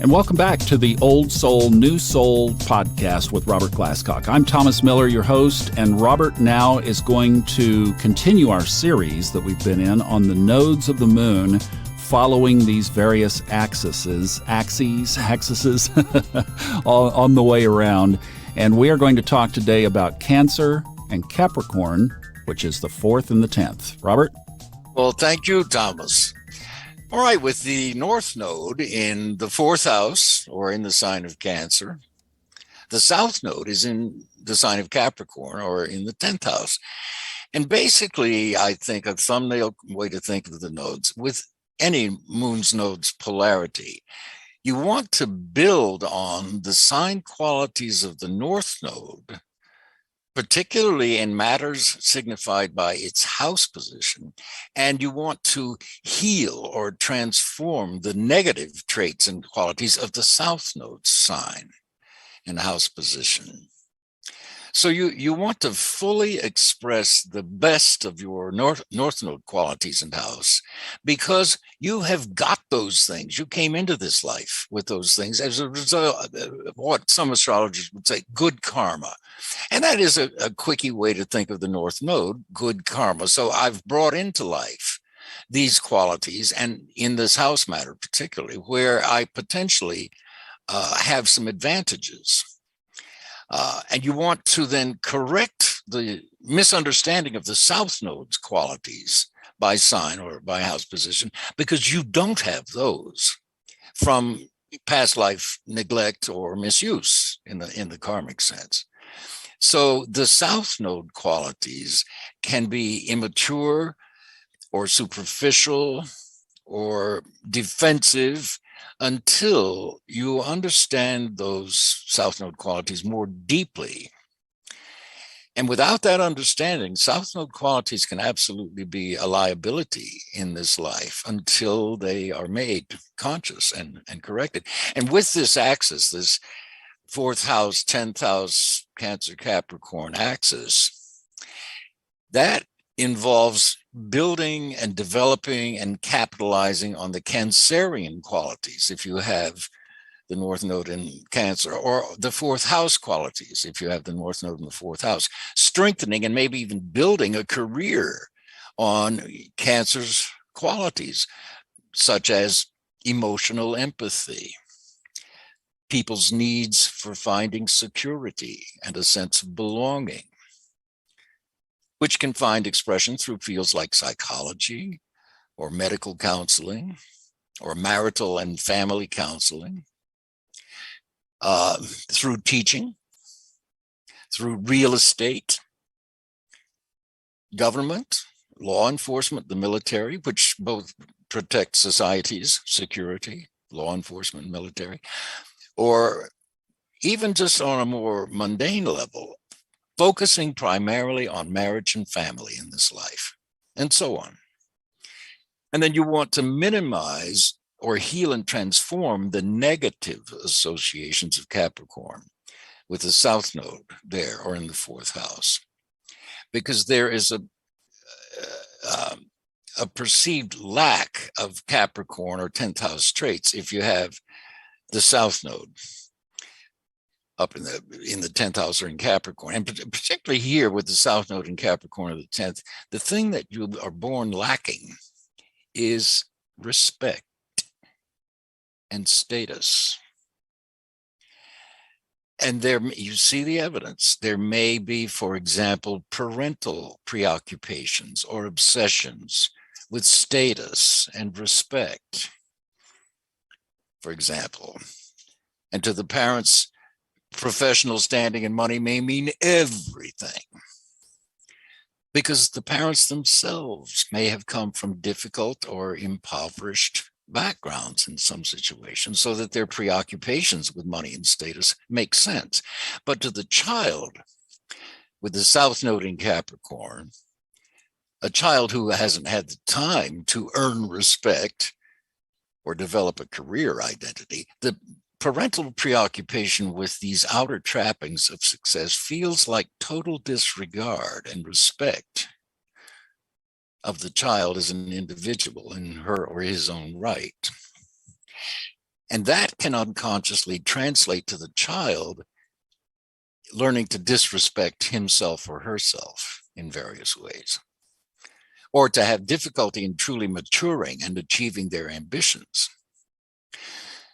and welcome back to the Old Soul, New Soul podcast with Robert Glasscock. I'm Thomas Miller, your host, and Robert now is going to continue our series that we've been in on the nodes of the moon, following these various axes on the way around. And we are going to talk today about Cancer and Capricorn, which is the 4th and the 10th. Robert? Well, thank you, Thomas. All right, with the North Node in the 4th house, or in the sign of Cancer, the South Node is in the sign of Capricorn, or in the 10th house. And basically, I think a thumbnail way to think of the nodes, with any moon's node's polarity, you want to build on the sign qualities of the North Node, particularly in matters signified by its house position, and you want to heal or transform the negative traits and qualities of the South Node sign and house position. So you want to fully express the best of your North Node qualities and house, because you have got those things. You came into this life with those things as a result of what some astrologers would say, good karma. And that is a quickie way to think of the North Node, good karma. So I've brought into life these qualities, and in this house matter particularly, where I potentially have some advantages. And you want to then correct the misunderstanding of the South Node's qualities by sign or by house position, because you don't have those from past life neglect or misuse in the karmic sense. So the South Node qualities can be immature or superficial or defensive until you understand those South Node qualities more deeply. And without that understanding, South Node qualities can absolutely be a liability in this life until they are made conscious and corrected. And with this axis, this 4th house, 10th house, Cancer, Capricorn axis, that involves building and developing and capitalizing on the Cancerian qualities, if you have the North Node in Cancer, or the 4th house qualities, if you have the North Node in the 4th house, strengthening and maybe even building a career on Cancer's qualities, such as emotional empathy, people's needs for finding security and a sense of belonging, which can find expression through fields like psychology or medical counseling or marital and family counseling, through teaching, through real estate, government, law enforcement, the military, which both protect society's security, law enforcement and military, or even just on a more mundane level, focusing primarily on marriage and family in this life, and so on. And then you want to minimize or heal and transform the negative associations of Capricorn with the South Node there or in the 4th house, because there is a perceived lack of Capricorn or 10th house traits if you have the South Node up in the 10th house or in Capricorn. And particularly here with the South Node in Capricorn or the 10th, the thing that you are born lacking is respect and status. And there, you see the evidence. There may be, for example, parental preoccupations or obsessions with status and respect, for example. And to the parents, professional standing and money may mean everything, because the parents themselves may have come from difficult or impoverished backgrounds in some situations, so that their preoccupations with money and status make sense. But to the child with the South Node in Capricorn, a child who hasn't had the time to earn respect or develop a career identity, the parental preoccupation with these outer trappings of success feels like total disregard and respect of the child as an individual in her or his own right. And that can unconsciously translate to the child learning to disrespect himself or herself in various ways, or to have difficulty in truly maturing and achieving their ambitions.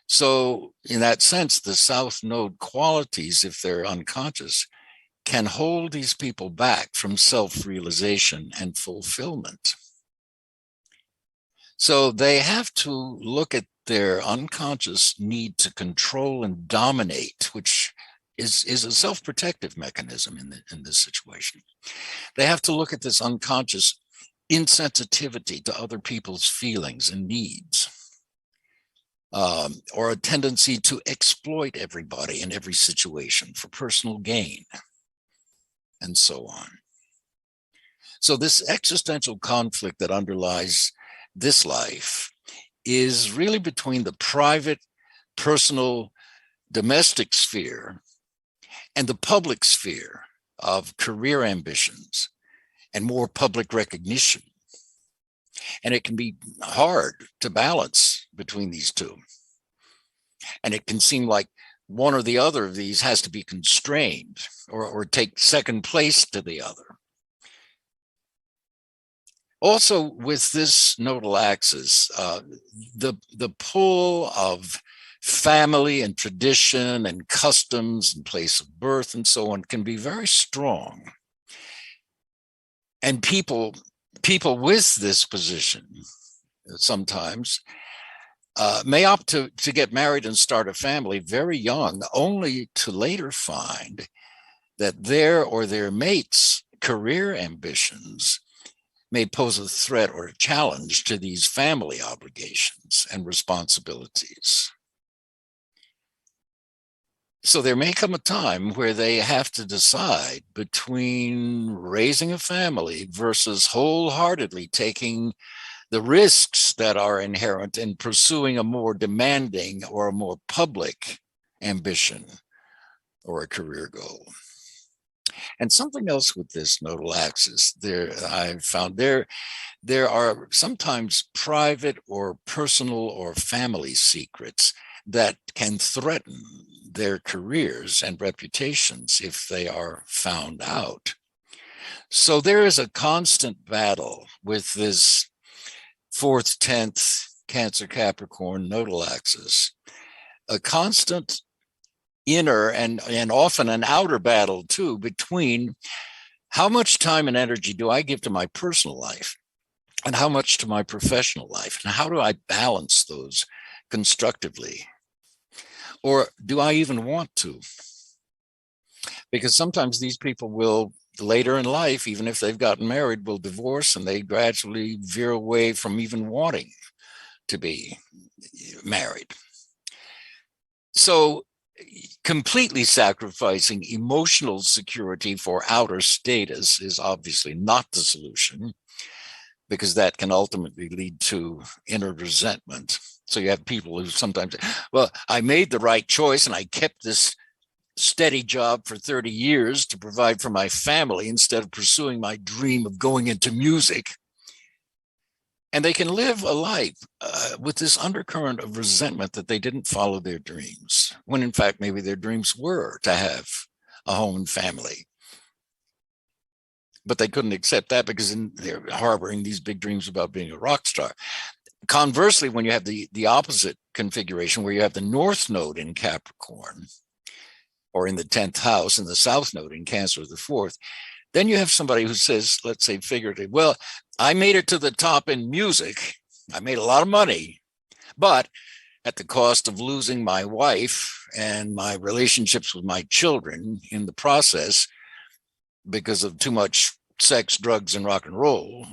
So in that sense, the South Node qualities, if they're unconscious, can hold these people back from self-realization and fulfillment. So they have to look at their unconscious need to control and dominate, which is a self-protective mechanism in this situation. They have to look at this unconscious insensitivity to other people's feelings and needs, or a tendency to exploit everybody in every situation for personal gain, and so on. So this existential conflict that underlies this life is really between the private, personal, domestic sphere and the public sphere of career ambitions and more public recognition. And it can be hard to balance between these two. And it can seem like one or the other of these has to be constrained or take second place to the other. Also, with this nodal axis, the pull of family and tradition and customs and place of birth and so on can be very strong. And people with this position sometimes may opt to get married and start a family very young, only to later find that their or their mate's career ambitions may pose a threat or a challenge to these family obligations and responsibilities. So there may come a time where they have to decide between raising a family versus wholeheartedly taking the risks that are inherent in pursuing a more demanding or a more public ambition or a career goal. And something else with this nodal axis, I found there are sometimes private or personal or family secrets that can threaten their careers and reputations if they are found out. So there is a constant battle with this 4th, 10th Cancer Capricorn nodal axis, a constant inner and often an outer battle too, between how much time and energy do I give to my personal life and how much to my professional life, and how do I balance those constructively? Or do I even want to? Because sometimes these people will, later in life, even if they've gotten married, will divorce, and they gradually veer away from even wanting to be married. So completely sacrificing emotional security for outer status is obviously not the solution, because that can ultimately lead to inner resentment. So you have people who sometimes say, well, I made the right choice and I kept this steady job for 30 years to provide for my family instead of pursuing my dream of going into music. And they can live a life with this undercurrent of resentment that they didn't follow their dreams, when in fact, maybe their dreams were to have a home and family. But they couldn't accept that because they're harboring these big dreams about being a rock star. Conversely, when you have the opposite configuration, where you have the North Node in Capricorn, or in the 10th house, and the South Node in Cancer, the 4th, then you have somebody who says, let's say figuratively, well, I made it to the top in music. I made a lot of money, but at the cost of losing my wife and my relationships with my children in the process because of too much sex, drugs, and rock and roll.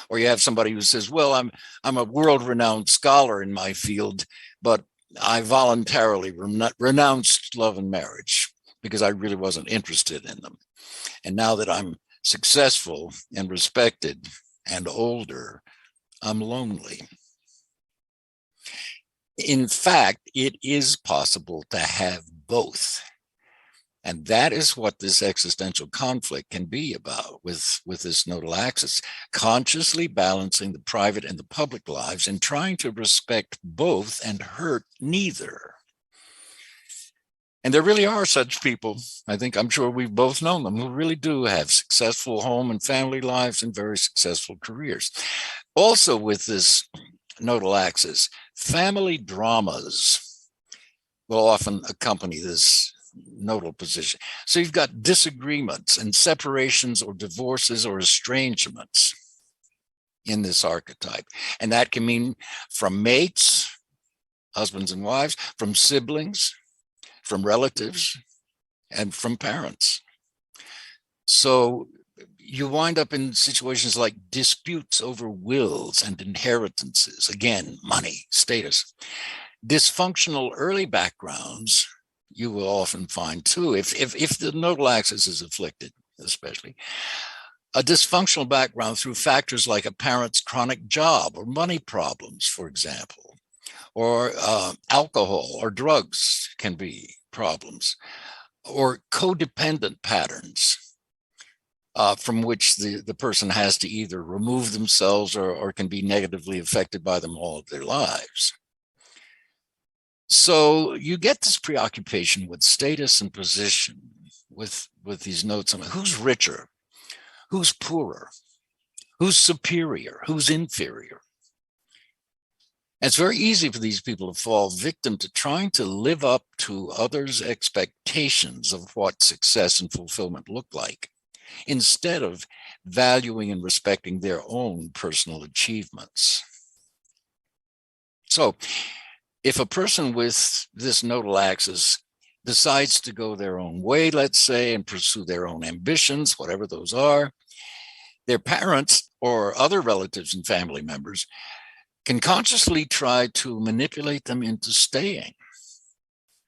Or you have somebody who says, well, I'm a world-renowned scholar in my field, but I voluntarily renounced love and marriage because I really wasn't interested in them. And now that I'm successful and respected and older, I'm lonely. In fact, it is possible to have both. And that is what this existential conflict can be about with this nodal axis, consciously balancing the private and the public lives and trying to respect both and hurt neither. And there really are such people. I'm sure we've both known them, who really do have successful home and family lives and very successful careers. Also with this nodal axis, family dramas will often accompany this nodal position. So you've got disagreements and separations or divorces or estrangements in this archetype. And that can mean from mates, husbands and wives, from siblings, from relatives, and from parents. So you wind up in situations like disputes over wills and inheritances, again, money, status. Dysfunctional early backgrounds you will often find too, if the nodal axis is afflicted, especially. A dysfunctional background through factors like a parent's chronic job or money problems, for example, or alcohol or drugs can be problems, or codependent patterns from which the person has to either remove themselves or can be negatively affected by them all of their lives. So you get this preoccupation with status and position with these notes on who's richer, who's poorer, who's superior, who's inferior. And it's very easy for these people to fall victim to trying to live up to others' expectations of what success and fulfillment look like, instead of valuing and respecting their own personal achievements. So if a person with this nodal axis decides to go their own way, let's say, and pursue their own ambitions, whatever those are, their parents or other relatives and family members can consciously try to manipulate them into staying.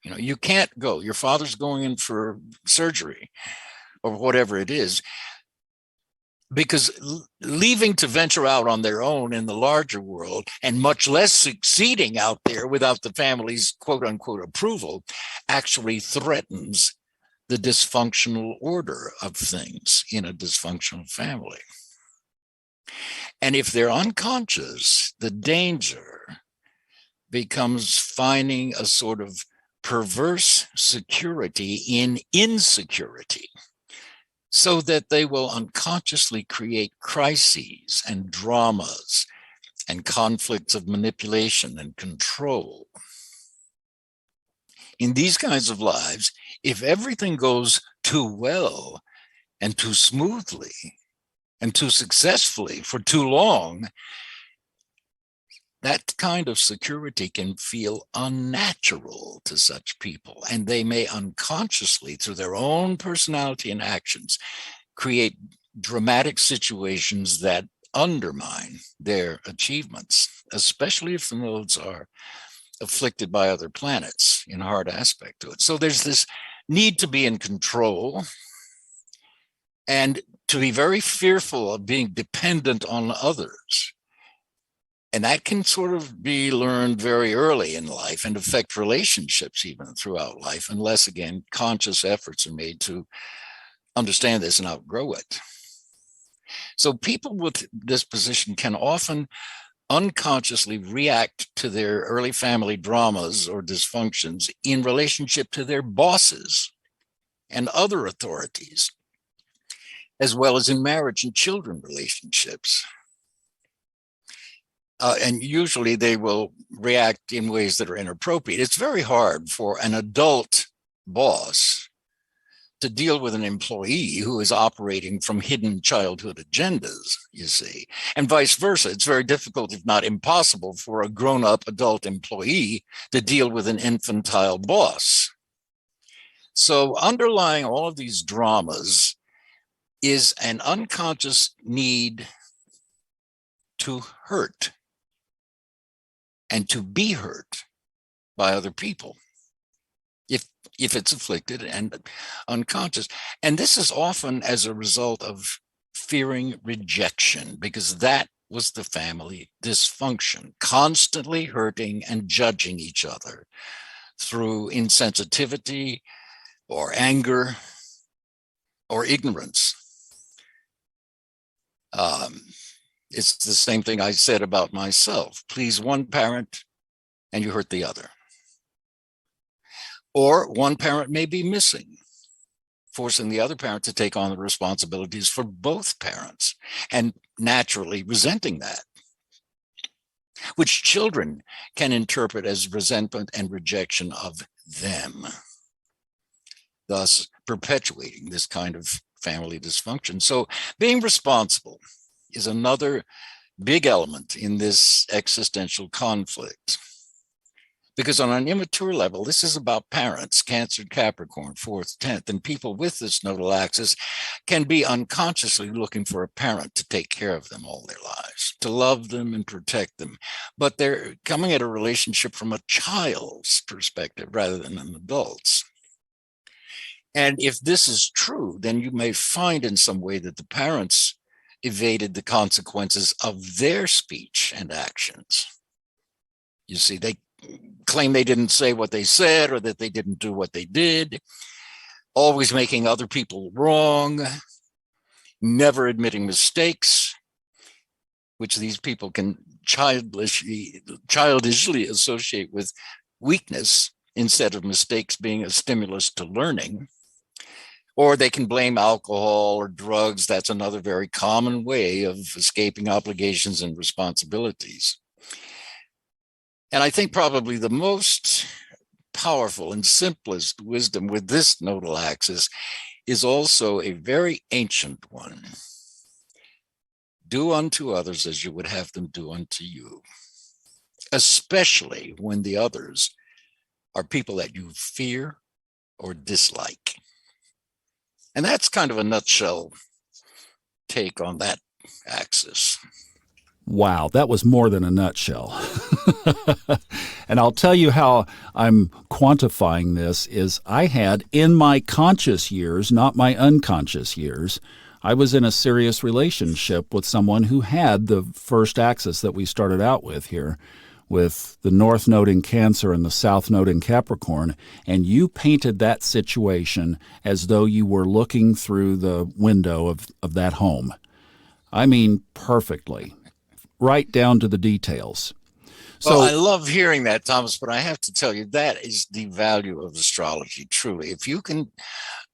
You know, you can't go. Your father's going in for surgery or whatever it is, because leaving to venture out on their own in the larger world, and much less succeeding out there without the family's quote unquote approval, actually threatens the dysfunctional order of things in a dysfunctional family. And if they're unconscious, the danger becomes finding a sort of perverse security in insecurity, so that they will unconsciously create crises and dramas and conflicts of manipulation and control. In these kinds of lives, if everything goes too well and too smoothly and too successfully for too long, that kind of security can feel unnatural to such people, and they may unconsciously, through their own personality and actions, create dramatic situations that undermine their achievements, especially if the nodes are afflicted by other planets in hard aspect to it. So there's this need to be in control and to be very fearful of being dependent on others. And that can sort of be learned very early in life and affect relationships even throughout life, unless, again, conscious efforts are made to understand this and outgrow it. So people with this position can often unconsciously react to their early family dramas or dysfunctions in relationship to their bosses and other authorities, as well as in marriage and children relationships. And usually they will react in ways that are inappropriate. It's very hard for an adult boss to deal with an employee who is operating from hidden childhood agendas, you see, and vice versa. It's very difficult, if not impossible, for a grown-up adult employee to deal with an infantile boss. So underlying all of these dramas is an unconscious need to hurt and to be hurt by other people, if it's afflicted and unconscious. And this is often as a result of fearing rejection, because that was the family dysfunction, constantly hurting and judging each other through insensitivity, or anger or ignorance. It's the same thing I said about myself. Please one parent and you hurt the other. Or one parent may be missing, forcing the other parent to take on the responsibilities for both parents and naturally resenting that, which children can interpret as resentment and rejection of them, thus perpetuating this kind of family dysfunction. So being responsible is another big element in this existential conflict. Because on an immature level, this is about parents, Cancer, Capricorn, 4th, 10th, and people with this nodal axis can be unconsciously looking for a parent to take care of them all their lives, to love them and protect them. But they're coming at a relationship from a child's perspective rather than an adult's. And if this is true, then you may find in some way that the parents evaded the consequences of their speech and actions. You see, they claim they didn't say what they said or that they didn't do what they did, always making other people wrong, never admitting mistakes, which these people can childishly associate with weakness instead of mistakes being a stimulus to learning. Or they can blame alcohol or drugs. That's another very common way of escaping obligations and responsibilities. And I think probably the most powerful and simplest wisdom with this nodal axis is also a very ancient one. Do unto others as you would have them do unto you, especially when the others are people that you fear or dislike. And that's kind of a nutshell take on that axis. Wow, that was more than a nutshell. And I'll tell you how I'm quantifying this is I had in my conscious years, not my unconscious years, I was in a serious relationship with someone who had the first axis that we started out with here, with the North Node in Cancer and the South Node in Capricorn, and you painted that situation as though you were looking through the window of that home. I mean, perfectly, right down to the details. Well, I love hearing that, Thomas, but I have to tell you, that is the value of astrology, truly. If you can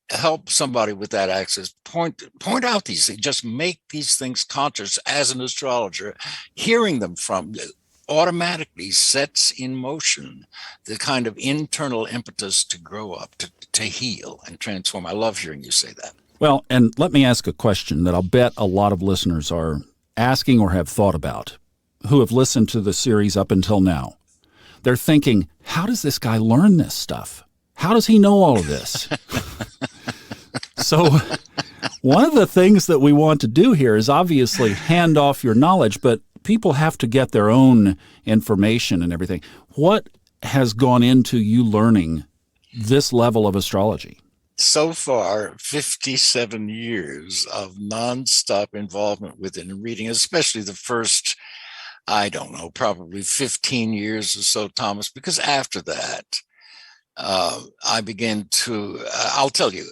help somebody with that axis, point out these things, just make these things conscious as an astrologer, hearing them from automatically sets in motion the kind of internal impetus to grow up, to heal and transform. I love hearing you say that. Well, and let me ask a question that I'll bet a lot of listeners are asking or have thought about, who have listened to the series up until now. They're thinking, how does this guy learn this stuff? How does he know all of this? So one of the things that we want to do here is obviously hand off your knowledge, but people have to get their own information and everything. What has gone into you learning this level of astrology? So far, 57 years of nonstop involvement with it and reading, especially the first, I don't know, probably 15 years or so, Thomas, because after that, I began to, I'll tell you,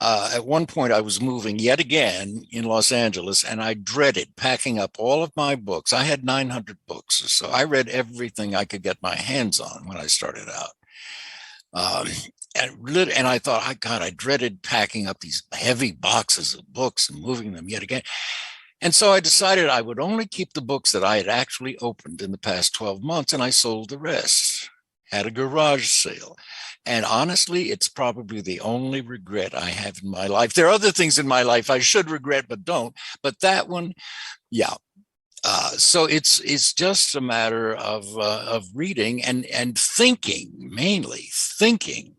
at one point I was moving yet again in Los Angeles, and I dreaded packing up all of my books. I had 900 books or so. I read everything I could get my hands on when I started out. And I thought, I dreaded packing up these heavy boxes of books and moving them yet again. And so I decided I would only keep the books that I had actually opened in the past 12 months, and I sold the rest, had a garage sale. And honestly, it's probably the only regret I have in my life. There are other things in my life I should regret, but don't. But that one, yeah. So it's just a matter of reading and thinking, mainly thinking.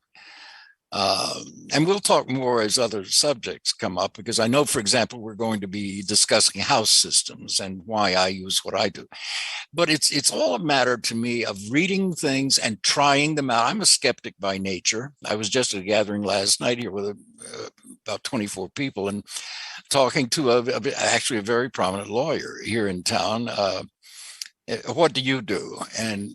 And we'll talk more as other subjects come up, because I know, for example, we're going to be discussing house systems and why I use what I do. But it's all a matter to me of reading things and trying them out. I'm a skeptic by nature. I was just at a gathering last night here with about 24 people and talking to actually a very prominent lawyer here in town. What do you do? And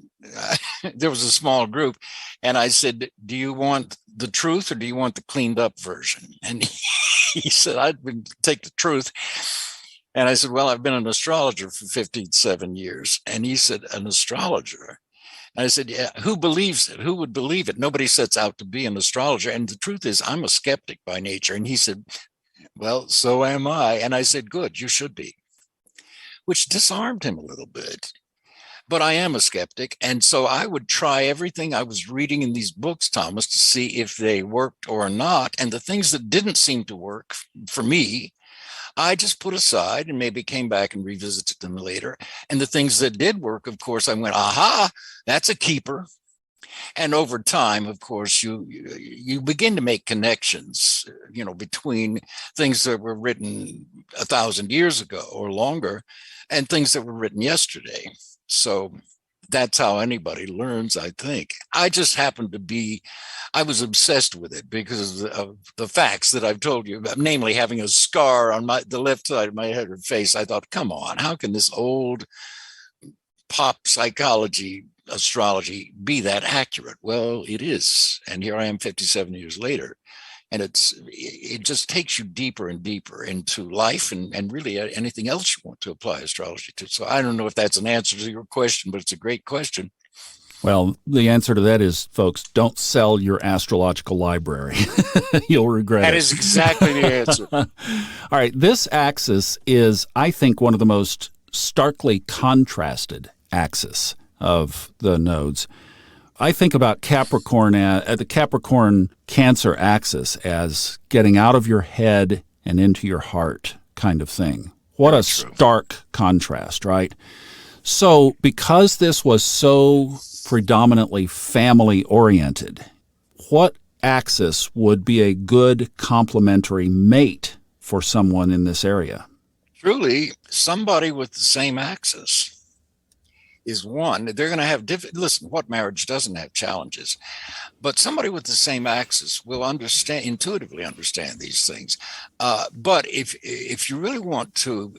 there was a small group, and I said, do you want the truth or do you want the cleaned up version? And he said, I'd take the truth. And I said, well, I've been an astrologer for 57 years. And he said, an astrologer? And I said, yeah, who believes it? Who would believe it? Nobody sets out to be an astrologer. And the truth is, I'm a skeptic by nature. And he said, well, so am I. And I said, good, you should be, which disarmed him a little bit. But I am a skeptic. And so I would try everything I was reading in these books, Thomas, to see if they worked or not. And the things that didn't seem to work for me, I just put aside and maybe came back and revisited them later. And the things that did work, of course, I went, aha, that's a keeper. And over time, of course, you begin to make connections, between things that were written 1,000 years ago or longer and things that were written yesterday. So that's how anybody learns, I think. I just happened to I was obsessed with it because of the facts that I've told you about, namely having a scar on the left side of my head or face. I thought, come on, how can this old pop psychology astrology be that accurate? Well, it is. And here I am 57 years later. And it just takes you deeper and deeper into life and really anything else you want to apply astrology to. So I don't know if that's an answer to your question, but it's a great question. Well, the answer to that is, folks, don't sell your astrological library. You'll regret it. That is exactly the answer. All right. This axis is, I think, one of the most starkly contrasted axis of the nodes. I think about Capricorn at the Capricorn Cancer axis as getting out of your head and into your heart kind of thing. What a stark contrast, right? So because this was so predominantly family-oriented, what axis would be a good complementary mate for someone in this area? Truly, somebody with the same axis is one. They're going to have listen, what marriage doesn't have challenges? But somebody with the same axis will intuitively understand these things. But if you really want to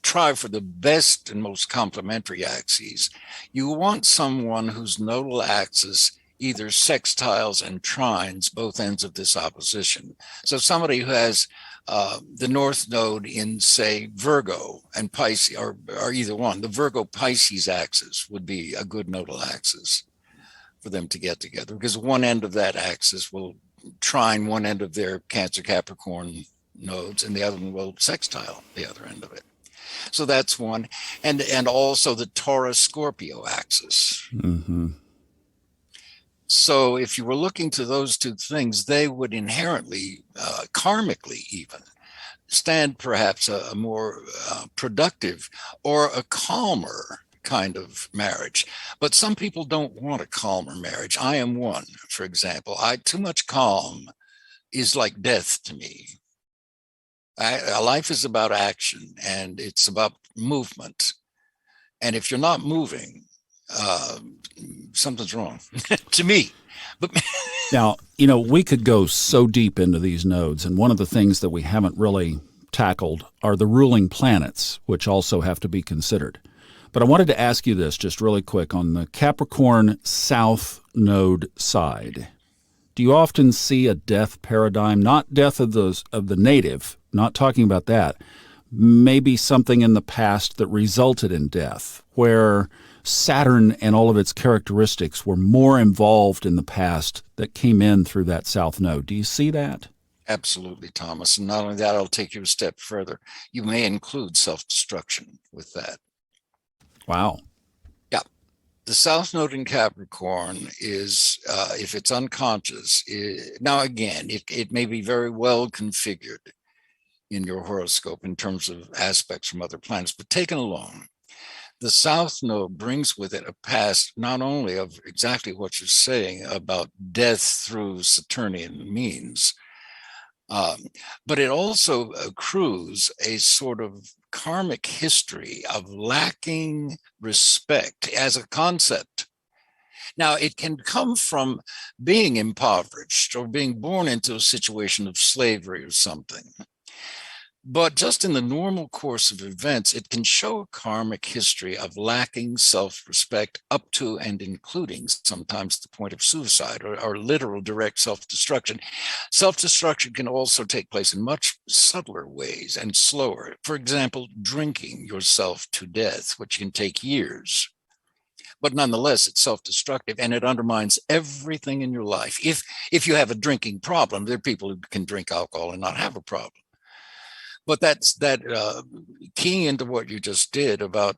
try for the best and most complementary axes, you want someone whose nodal axis either sextiles and trines both ends of this opposition. So somebody who has the North Node in, say, Virgo and Pisces, or either one, the Virgo-Pisces axis would be a good nodal axis for them to get together, because one end of that axis will trine one end of their Cancer-Capricorn nodes, and the other one will sextile the other end of it. So that's one. And also the Taurus-Scorpio axis. Mm-hmm. So if you were looking to those two things, they would inherently, karmically even, stand perhaps a more productive or a calmer kind of marriage. But some people don't want a calmer marriage. I am one, for example. Too much calm is like death to me. Life is about action and it's about movement. And if you're not moving, something's wrong to me. But now, we could go so deep into these nodes, and one of the things that we haven't really tackled are the ruling planets, which also have to be considered. But I wanted to ask you this just really quick on the Capricorn South Node side. Do you often see a death paradigm, not death of the native, not talking about that, maybe something in the past that resulted in death, where Saturn and all of its characteristics were more involved in the past that came in through that South Node? Do you see that? Absolutely, Thomas. And not only that, I'll take you a step further. You may include self-destruction with that. Wow. Yeah. The South Node in Capricorn is, if it's unconscious, now again, it may be very well configured in your horoscope in terms of aspects from other planets, but taken alone, the South Node brings with it a past not only of exactly what you're saying about death through Saturnian means, but it also accrues a sort of karmic history of lacking respect as a concept. Now, it can come from being impoverished or being born into a situation of slavery or something. But just in the normal course of events, it can show a karmic history of lacking self-respect up to and including sometimes the point of suicide or literal direct self-destruction. Self-destruction can also take place in much subtler ways and slower. For example, drinking yourself to death, which can take years. But nonetheless, it's self-destructive and it undermines everything in your life. If you have a drinking problem, there are people who can drink alcohol and not have a problem. But keying into what you just did about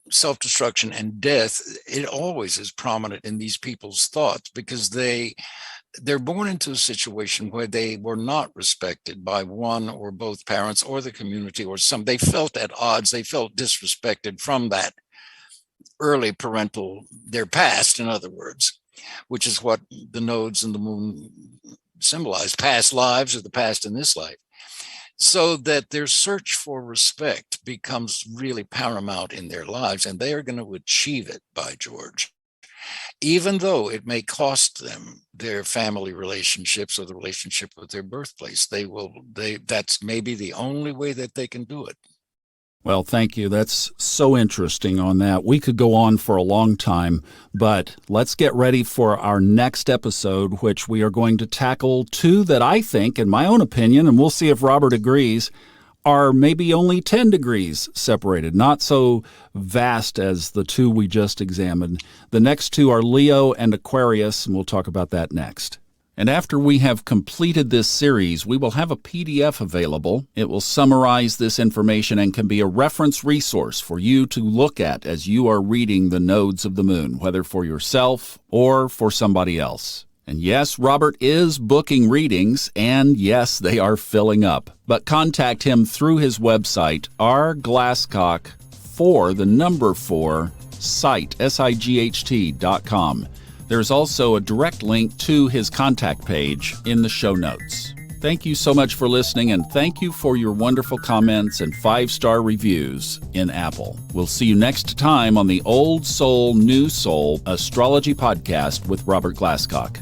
self-destruction and death, it always is prominent in these people's thoughts because they're born into a situation where they were not respected by one or both parents or the community or some. They felt at odds. They felt disrespected from that early parental, their past, in other words, which is what the nodes and the moon symbolize, past lives or the past in this life. So that their search for respect becomes really paramount in their lives, and they are going to achieve it, by George. Even though it may cost them their family relationships or the relationship with their birthplace, that's maybe the only way that they can do it. Well, thank you. That's so interesting on that. We could go on for a long time, but let's get ready for our next episode, which we are going to tackle two that I think, in my own opinion, and we'll see if Robert agrees, are maybe only 10 degrees separated, not so vast as the two we just examined. The next two are Leo and Aquarius, and we'll talk about that next. And after we have completed this series, we will have a PDF available. It will summarize this information and can be a reference resource for you to look at as you are reading the nodes of the moon, whether for yourself or for somebody else. And yes, Robert is booking readings, and yes, they are filling up. But contact him through his website, rglasscock4 site, SIGHT.com. There's also a direct link to his contact page in the show notes. Thank you so much for listening, and thank you for your wonderful comments and 5-star reviews in Apple. We'll see you next time on the Old Soul, New Soul Astrology Podcast with Robert Glasscock.